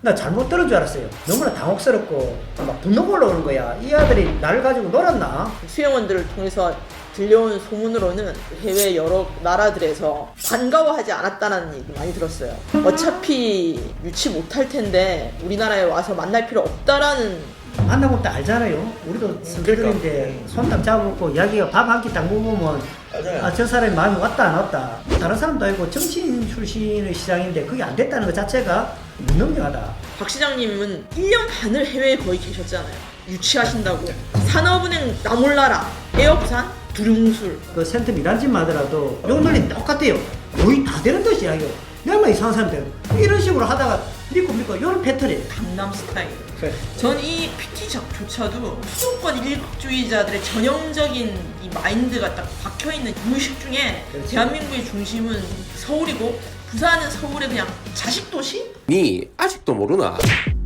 나 잘못 들은 줄 알았어요. 너무나 당혹스럽고 막 분노가 올라오는 거야. 이 아들이 나를 가지고 놀았나? 수행원들을 통해서 들려온 소문으로는 해외 여러 나라들에서 반가워하지 않았다는 얘기 많이 들었어요. 어차피 유치 못할 텐데 우리나라에 와서 만날 필요 없다라는. 만나보면 딱 알잖아요. 우리도 성격인데 손딱 잡아먹고 이야기가 밥 한 끼 딱 먹으면 저 사람이 마음이 왔다 안 왔다. 다른 사람도 아니고 정치인 출신의 시장인데 그게 안 됐다는 것 자체가 무능력하다. 박 시장님은 1년 반을 해외에 거의 계셨잖아요. 유치하신다고. 산업은행 나몰라라, 에어부산, 두룡술. 그 센터 미란짓만 하더라도 용널이 똑같아요. 거의 다 되는 듯이 이야기요. 내가 이상한 사람들 이런 식으로 하다가 믿고 이런 패턴이에요. 강남 스타일. 그래. 전 이 PT조차도 수도권 일극주의자들의 전형적인 이 마인드가 딱 박혀있는 무의식 중에 그렇지. 대한민국의 중심은 서울이고 부산은 서울의 그냥 자식도시? 니 아직도 모르나?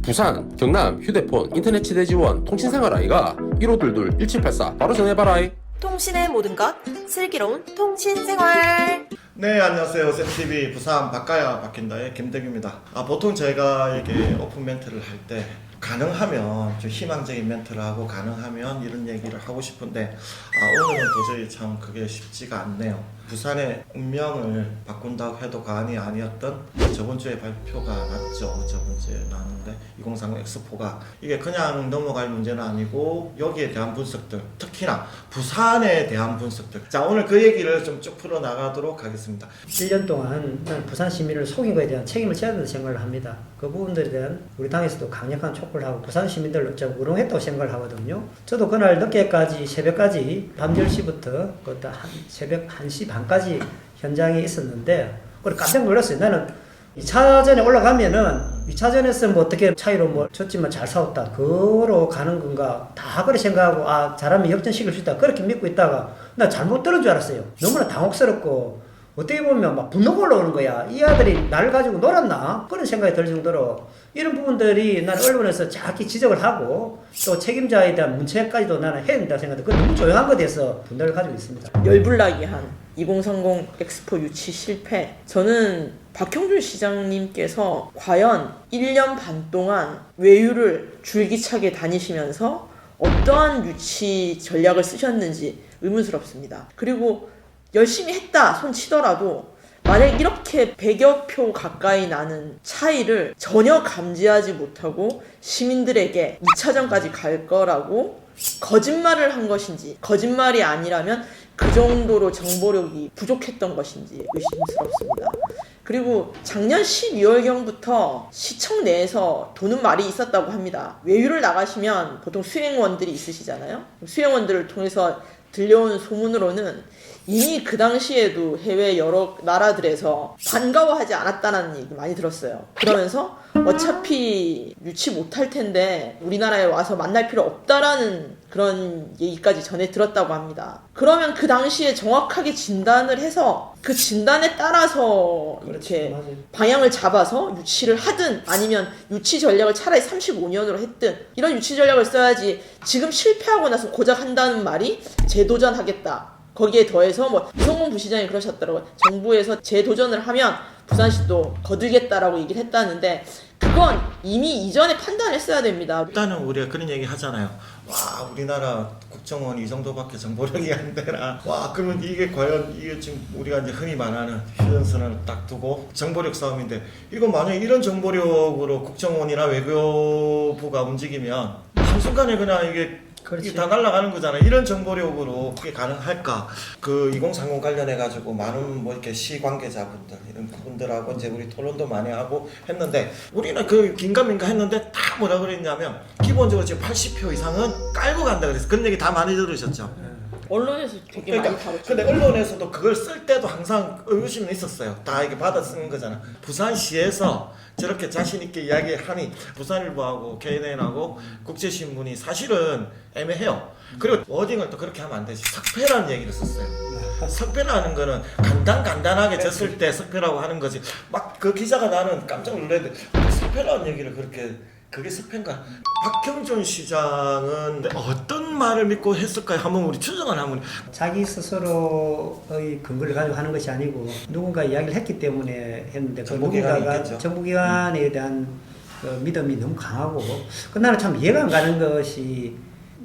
부산, 경남, 휴대폰, 인터넷 치대 지원, 통신생활 아이가 1522-1784 바로 전해봐라. 통신의 모든 것 슬기로운 통신생활. 네, 안녕하세요. 쌤TV 부산 바꿔야 바뀐다의 김덕입니다. 보통 제가 이게 오픈 멘트를 할 때 가능하면 좀 희망적인 멘트를 하고 가능하면 이런 얘기를 하고 싶은데 오늘은 도저히 참 그게 쉽지가 않네요. 부산의 운명을 바꾼다고 해도 과언이 아니었던 저번 주에 발표가 났죠. 저번 주에 나왔는데 2030 엑스포가 이게 그냥 넘어갈 문제는 아니고 여기에 대한 분석들, 특히나 부산에 대한 분석들. 자, 오늘 그 얘기를 좀 쭉 풀어나가도록 하겠습니다. 1년 동안 난 부산 시민을 속인 것에 대한 책임을 져야 된다고 생각을 합니다. 그 부분들에 대한 우리 당에서도 강력한 촉구를 하고 부산 시민들을 좀 우롱했다고 생각을 하거든요. 저도 그날 늦게까지 새벽까지 밤 10시부터 그것도 새벽 1시 반까지 현장에 있었는데 그걸 깜짝 놀랐어요. 나는 2차전에 올라가면은 2차전에서 뭐 어떻게 차이로 뭐 졌지만 잘 싸웠다 그거로 가는 건가 다 그렇게 생각하고 잘하면 역전시킬 수 있다 그렇게 믿고 있다가 나 잘못 들은 줄 알았어요. 너무나 당혹스럽고 어떻게 보면 막 분노가 올라오는 거야. 이 아들이 나를 가지고 놀았나? 그런 생각이 들 정도로 이런 부분들이 난 언론에서 정확히 지적을 하고 또 책임자에 대한 문책까지도 나는 해야 된다고 생각해. 그건 너무 조용한 것에 대해서 분노를 가지고 있습니다. 열불나게 한 2030 엑스포 유치 실패. 저는 박형준 시장님께서 과연 1년 반 동안 외유를 줄기차게 다니시면서 어떠한 유치 전략을 쓰셨는지 의문스럽습니다. 그리고 열심히 했다 손 치더라도 만약 이렇게 100여 표 가까이 나는 차이를 전혀 감지하지 못하고 시민들에게 2차전까지 갈 거라고 거짓말을 한 것인지, 거짓말이 아니라면 그 정도로 정보력이 부족했던 것인지 의심스럽습니다. 그리고 작년 12월경부터 시청 내에서 도는 말이 있었다고 합니다. 외유를 나가시면 보통 수행원들이 있으시잖아요. 수행원들을 통해서 들려온 소문으로는 이미 그 당시에도 해외 여러 나라들에서 반가워하지 않았다는 얘기 많이 들었어요. 그러면서 어차피 유치 못할 텐데 우리나라에 와서 만날 필요 없다라는 그런 얘기까지 전해 들었다고 합니다. 그러면 그 당시에 정확하게 진단을 해서 그 진단에 따라서 이렇게 방향을 잡아서 유치를 하든 아니면 유치 전략을 차라리 35년으로 했든 이런 유치 전략을 써야지 지금 실패하고 나서 고작 한다는 말이 재도전하겠다. 거기에 더해서 뭐 이성문 부시장이 그러셨더라고요. 정부에서 재도전을 하면 부산시도 거들겠다라고 얘기를 했다는데 그건 이미 이전에 판단했어야 됩니다. 일단은 우리가 그런 얘기 하잖아요. 와, 우리나라 국정원이 이 정도밖에 정보력이 안 되나. 와, 그러면 이게 과연 이게 지금 우리가 이제 흔히 말하는 휴전선을 딱 두고 정보력 싸움인데 이거 만약에 이런 정보력으로 국정원이나 외교부가 움직이면 한순간에 그냥 이게 다 날아가는 거잖아. 이런 정보력으로 그게 가능할까? 그 2030 관련해가지고 많은 뭐 이렇게 시관계자분들 이런 분들하고 이제 우리 토론도 많이 하고 했는데 우리는 그 긴가민가 했는데 다 뭐라 그랬냐면 기본적으로 지금 80표 이상은 깔고 간다 그래서 그런 얘기 다 많이 들으셨죠? 언론에서 되게 많이 다뤘죠. 근데 언론에서도 그걸 쓸 때도 항상 의구심은 있었어요. 다 이게 받아 쓰는 거잖아. 부산시에서 저렇게 자신있게 이야기하니 부산일보하고 KNN하고 국제신문이 사실은 애매해요. 그리고 워딩을 또 그렇게 하면 안 되지. 석패라는 얘기를 썼어요. 석패라는 거는 간단하게 졌을 때 석패라고 하는 거지. 막 그 기자가 나는 깜짝 놀랐는데 석패라는 얘기를 그렇게 그게 석패인가? 박형준 시장은 어떤 말을 믿고 했을까요? 한번 우리 추정을 한번. 자기 스스로의 근거를 가지고 하는 것이 아니고 누군가 이야기를 했기 때문에 했는데 그 누군가가 정부기관에 대한 믿음이 너무 강하고 그 나는 참 이해가 안 가는 것이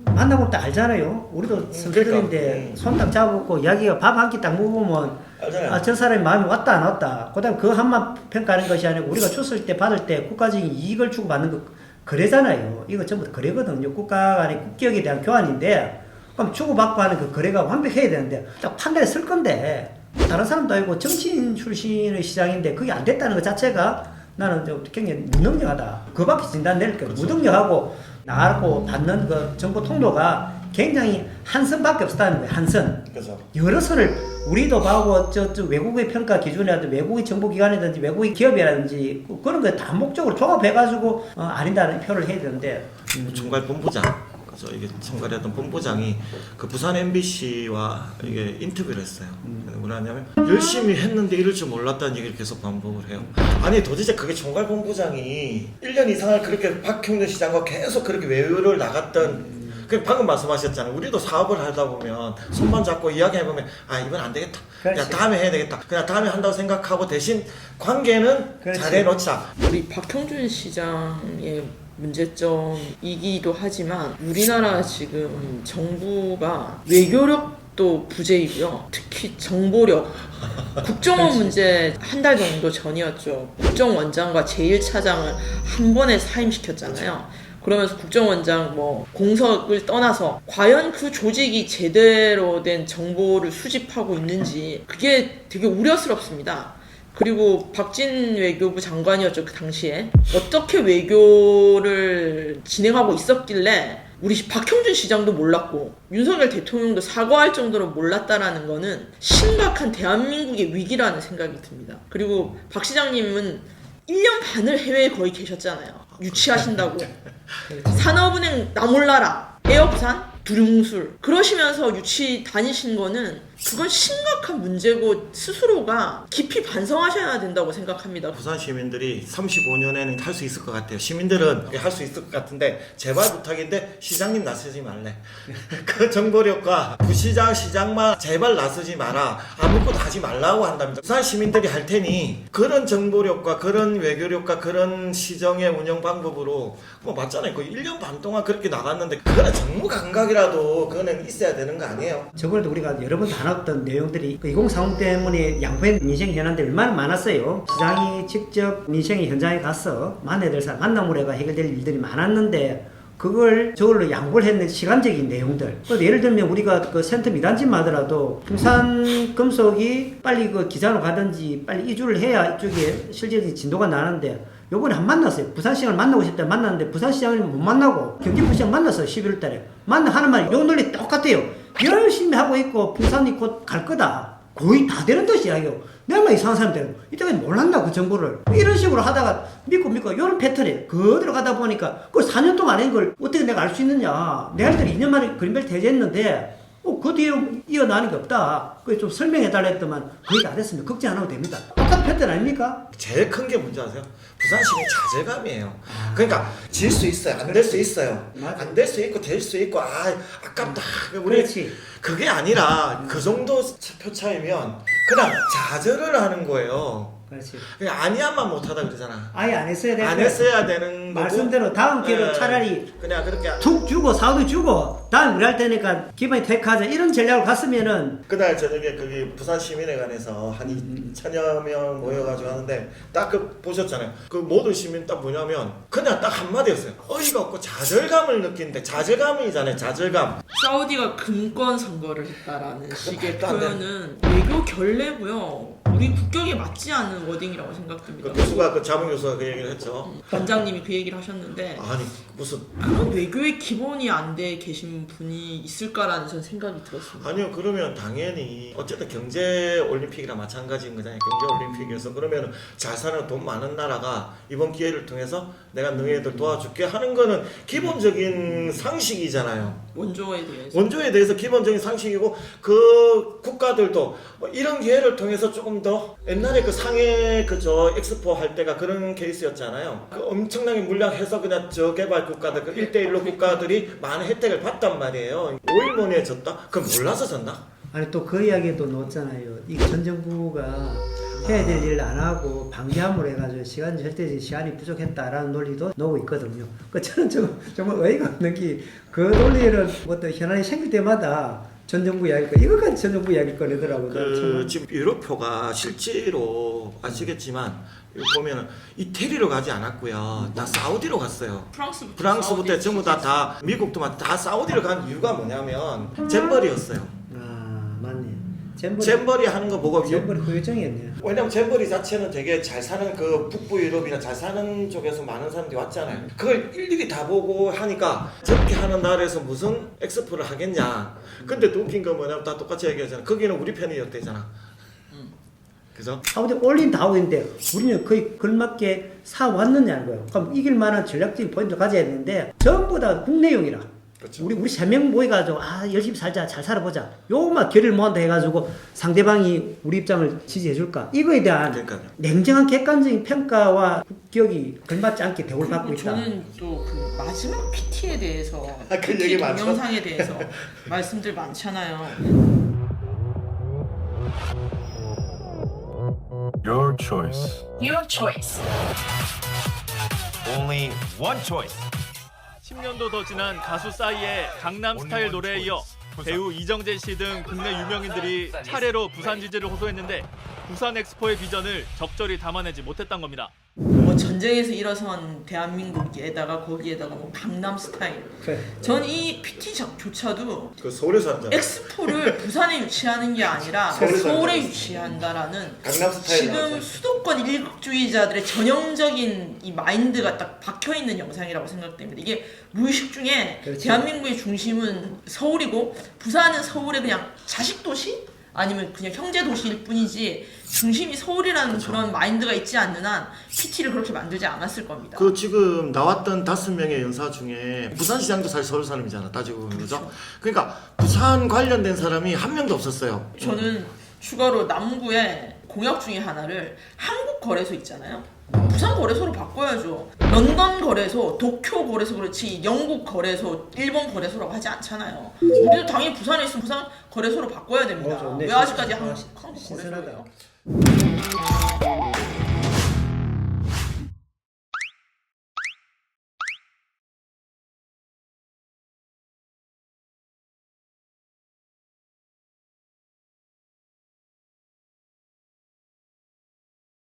만나보면 딱 알잖아요. 우리도 선배들인데 그러니까. 손 딱 잡고 이야기가 밥 한 끼 딱 먹으면 알잖아요. 아, 저 사람이 마음이 왔다 안 왔다. 그다음 그 한만 평가하는 것이 아니고 우리가 줬을 때 받을 때 국가적인 이익을 주고 받는 거 거래잖아요. 이거 전부 다 거래거든요. 국가 간의 국격에 대한 교환인데 그럼 주고받고 하는 그 거래가 완벽해야 되는데 딱 판단에 쓸 건데 다른 사람도 아니고 정치인 출신의 시장인데 그게 안 됐다는 것 자체가 나는 좀 굉장히 무능력하다. 그밖에 진단 내릴 게 무능력하고 나가고 받는 그 정보 통로가 굉장히 한 선밖에 없었다는 거예요. 한 선. 그죠. 여러 선을 우리도 봐고 저 외국의 평가 기준이라든지 외국의 정보기관이라든지 외국의 기업이라든지 그런 거 다목적으로 조합해가지고 아닌다는 표를 해야 되는데 총괄 본부장, 그죠. 이게 총괄했던 본부장이 그 부산 MBC와 이게 인터뷰를 했어요. 뭐라 하냐면 열심히 했는데 이럴 줄 몰랐다는 얘기를 계속 반복을 해요. 아니 도대체 그게 총괄 본부장이 1년 이상을 그렇게 박형준 시장과 계속 그렇게 외유를 나갔던 그 방금 말씀하셨잖아요. 우리도 사업을 하다 보면 손만 잡고 이야기해보면 아 이건 안 되겠다. 그냥 그렇지. 다음에 해야 되겠다. 그냥 다음에 한다고 생각하고 대신 관계는 그렇지. 잘해놓자. 우리 박형준 시장의 문제점이기도 하지만 우리나라 지금 정부가 외교력도 부재이고요. 특히 정보력, 국정원 문제 한 달 정도 전이었죠. 국정원장과 제1차장을 한 번에 사임시켰잖아요. 그러면서 국정원장 뭐 공석을 떠나서 과연 그 조직이 제대로 된 정보를 수집하고 있는지 그게 되게 우려스럽습니다. 그리고 박진 외교부 장관이었죠, 그 당시에. 어떻게 외교를 진행하고 있었길래 우리 박형준 시장도 몰랐고 윤석열 대통령도 사과할 정도로 몰랐다라는 거는 심각한 대한민국의 위기라는 생각이 듭니다. 그리고 박 시장님은 1년 반을 해외에 거의 계셨잖아요. 유치하신다고. 산업은행 나 몰라라. 에어부산 두릉술 그러시면서 유치 다니신 거는 그건 심각한 문제고 스스로가 깊이 반성하셔야 된다고 생각합니다. 부산 시민들이 35년에는 할 수 있을 것 같아요. 시민들은 할 수 있을 것 같은데 제발 부탁인데 시장님 나서지 말래. 그 정보력과 부시장 시장만 제발 나서지 마라. 아무것도 하지 말라고 한답니다. 부산 시민들이 할 테니 그런 정보력과 그런 외교력과 그런 시정의 운영 방법으로 뭐 맞잖아요. 그 1년 반 동안 그렇게 나갔는데 그거는 정무 감각이라도 그거는 있어야 되는 거 아니에요? 저번에도 우리가 여러 번 다뤘던 내용들이 그 2030 때문에 양보한 민생 현안들이 얼마나 많았어요. 시장이 직접 민생의 현장에 가서 만나야 될 사람 만나무래가 해결될 일들이 많았는데 그걸 저걸로 양보를 했는 시간적인 내용들. 예를 들면 우리가 그 센터 미단지만 하더라도 풍산 금속이 빨리 그 기장으로 가든지 빨리 이주를 해야 이쪽에 실질적인 진도가 나는데 요번에 한 만났어요. 부산시장을 만나고 싶다 만났는데 부산시장을 못 만나고 경기부시장 만났어요. 11월 달에. 하는 말이 요 논리 똑같아요. 열심히 하고 있고 풍산이 곧 갈 거다. 거의 다 되는 듯이 이야기요. 내가 이상한 사람들은 이때까지 몰랐나 그 정보를. 이런 식으로 하다가 믿고 이런 패턴에 그대로 가다 보니까 그걸 4년 동안 한 걸 어떻게 내가 알 수 있느냐. 내가 할 때는 2년 만에 그린벨트 해제했는데 그 뒤에 이어나는 게 없다. 그게 좀 설명해달라 했더만 거의 다 됐습니다. 걱정 안 하고 됩니다. 똑같은 패턴 아닙니까? 제일 큰 게 뭔지 아세요? 부산 시민 자제감이에요. 그러니까 질 수 있어요. 안 될 수 있어요. 맞아. 안 될 수 있고 될 수 있고 아깝다. 우리 그렇지. 그게 아니라 그 정도 표 차이면 그냥 좌절을 하는 거예요. 그렇지. 그냥 아니야만 못하다 그러잖아. 아예 안 했어야 될 안 거야. 했어야 되는 거고. 말씀대로 다음 기회로 예, 차라리 그냥 그렇게 툭 주고 사도 주고 다음 우리 할 테니까 기반이 퇴크하자 이런 전략을 갔으면은 그날 저녁에 거기 부산 시민회관에서 한 2천여 명 모여가지고 하는데 딱 그 보셨잖아요. 그 모든 시민 딱 뭐냐면 그냥 딱 한마디였어요. 어이가 없고 좌절감을 느끼는데 좌절감이잖아요. 좌절감. 사우디가 금권 선거를 했다라는 식의 말도 안 돼. 표현은 외교 결례고요. 우리 국격에 맞지 않는 워딩이라고 생각됩니다. 그 교수가 그 자문 교수가 그 얘기를 했죠. 원장님이 그 얘기를 하셨는데 아니 무슨 그런 외교의 기본이 안 돼 계신 분이 있을까라는 전 생각이 들었습니다. 아니요 그러면 당연히 어쨌든 경제 올림픽이랑 마찬가지인 거잖아요. 경제 올림픽에서 그러면 잘 사는 돈 많은 나라가 이번 기회를 통해서 내가 너희들 도와줄게 하는 거는 기본적인 상식이잖아요. 원조에 대해서. 원조에 대해서 기본적인 상식이고 그 국가들도 뭐 이런 기회를 통해서 조금 더 옛날에 그 상해 그저 엑스포 할 때가 그런 케이스였잖아요. 그 엄청나게 물량해서 그냥 저개발 국가들 그 1대1로 국가들이 많은 혜택을 봤단 말이에요. 5일 만에 졌다? 그럼 몰라서 졌나? 아니 또 그 이야기도 넣었잖아요. 이 전 정부가 해야 될 일을 안 하고 방기함으로 해가지고 절대적인 시간이 부족했다라는 논리도 나오고 있거든요. 그 저는 정말 어이가 없는 게 그 논리를 어떤 현안이 생길 때마다 전 정부 이야기 거 이것까지 전 정부 이야기 꺼내더라고요. 지금 유럽표가 실제로 아시겠지만 이거 보면은 이태리로 가지 않았고요. 다 사우디로 갔어요. 프랑스부터 전부 다 미국도 다 사우디로 간 이유가 뭐냐면 잼버리였어요. 아 맞네. 잼버리 하는 거 보고 잼버리 그 요정이었네요. 왜냐면 잼버리 자체는 되게 잘 사는 그 북부 유럽이나 잘 사는 쪽에서 많은 사람들이 왔잖아요. 그걸 일일이 다 보고 하니까 저렇게 하는 나라에서 무슨 엑스포를 하겠냐. 근데 또 웃긴 건 뭐냐면 다 똑같이 얘기하잖아. 거기는 우리 편이었대잖아. 그죠? 사우디 올린 다 하고 있는데 우리는 거의 걸맞게 사왔느냐는 거예요. 그럼 이길 만한 전략적인 포인트를 가져야 되는데 전부 다 국내용이라. 그렇죠. 우리 3명 모여가지고 열심히 살자, 잘 살아보자. 요것만 결의를 모한다 해가지고 상대방이 우리 입장을 지지해줄까? 이거에 대한 그러니까요. 냉정한 객관적인 평가와 국격이 걸맞지 않게 대우를 받고 있다. 저는 또 그 마지막 PT에 대해서 그 PT 얘기 많죠? 동영상에 대해서 말씀들 많잖아요. Your choice. Your choice. Only one choice. 10년도 더 지난 가수 싸이의 강남 스타일 노래에 이어 배우 이정재 씨 등 국내 유명인들이 차례로 부산 지지를 호소했는데 부산 엑스포의 비전을 적절히 담아내지 못했던 겁니다. 뭐 전쟁에서 일어선 대한민국에다가 거기에다가 뭐 강남 스타일. 그래. 전 이 PT조차도 그 서울에서 한잖아. 엑스포를 부산에 유치하는 게 아니라 서울에서 서울에 앉아. 유치한다라는 강남 스타일 지금 나왔어요. 수도권 일극주의자들의 전형적인 이 마인드가 딱 박혀 있는 영상이라고 생각됩니다. 이게 무의식 중에 그렇죠. 대한민국의 중심은 서울이고 부산은 서울의 그냥 자식 도시 아니면 그냥 형제 도시일 뿐이지 중심이 서울이라는 그런 마인드가 있지 않는 한 PT를 그렇게 만들지 않았을 겁니다. 그 지금 나왔던 5명의 연사 중에 부산시장도 사실 서울 사람이잖아. 따지고 보면 그죠? 그러니까 부산 관련된 사람이 한 명도 없었어요. 저는 추가로 남구에 공약 중에 하나를 한국 거래소 있잖아요. 부산 거래소로 바꿔야죠. 런던 거래소, 도쿄 거래소 그렇지 영국 거래소, 일본 거래소라고 하지 않잖아요. 우리도 당연히 부산에 있으면 부산 거래소로 바꿔야 됩니다. 좋네. 왜 아직까지 한국 신선하다. 거래소예요?